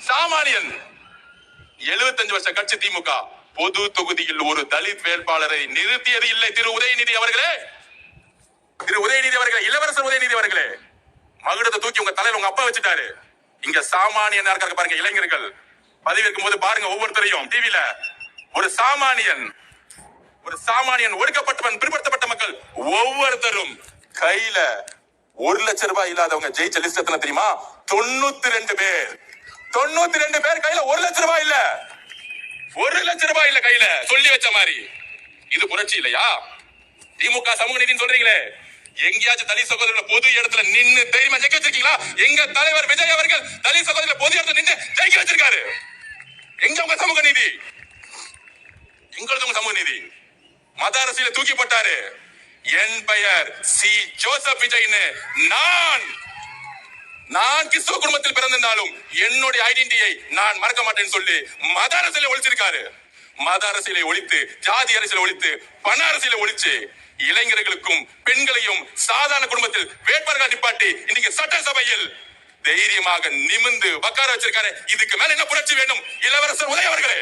சாமானியன். 75 வருஷ கட்சி திமுக. பொது தொகுதியில் ஒரு தலித் வேட்பாளரை நிறுத்தியது இல்லை. திரு உதயநிதி அவர்களே, இளவரசர் உதயநிதி அவர்களே, மகுடத்தை தூக்கி உங்க தலையில உங்க அப்பா வச்சுட்டாரு. இங்க சாமானியன் இருக்காங்க பாருங்க, இளைஞர்கள் பதவி இருக்கும் போது பாருங்க, ஒவ்வொருத்தரையும் டிவில ஒரு சாமானியன் ஒடுக்கப்பட்டவன், பிற்படுத்தப்பட்ட மக்கள் ஒவ்வொருத்தரும் கையில 1 லட்சம் ரூபாய் இல்லாதவங்க ஜெயிச்ச லிஸ்ட் எத்தனை தெரியுமா? 92 பேர். 92 பேர் கையில 1 லட்சம் ரூபாய் இல்ல. 1 லட்சம் ரூபாய் இல்ல கையில, சொல்லி வச்ச மாதிரி. இது புரட்சி இல்லையா? திமுக சமூக நீதினு சொல்றீங்களே, எங்கேயாச்சும் தலித் சகோதரர்கள் பொது இடத்துல நின்னு தைரியமா ஜெயிக்க வச்சிருக்கீங்களா? எங்க தலைவர் விஜய் அவர்கள் தலித் சகோதரர்கள் பொது இடத்துல நின்று ஜெயிக்க வச்சிருக்காரு. எங்க உங்க சமூக நீதி? எங்களது உங்க சமூக நீதி? மத அரசியல தூக்கி போட்டாரு. என் பெயர் சி ஜோசப் விஜய்னு. நான் கிறிஸ்துவ குடும்பத்தில் பிறந்திருந்தாலும் என்னுடைய ஐடென்டிட்டியை நான் மறக்க மாட்டேன்னு சொல்லி மத அரசியலை ஒழிச்சிருக்காரு. மத அரசியலை ஒழித்து, ஜாதி அரசியலை ஒழித்து, பண அரசியலை ஒழிச்சு, இளைஞர்களுக்கும் பெண்களையும் சாதாரண குடும்பத்தில் வேட்பாளர்கள் நிப்பாட்டி இன்னைக்கு சட்டசபையில் தைரியமாக நிமிர்ந்து உட்கார வச்சிருக்காரு. இதுக்கு மேல என்ன புரட்சி வேண்டும்? இளவரசர் உதய அவர்களே.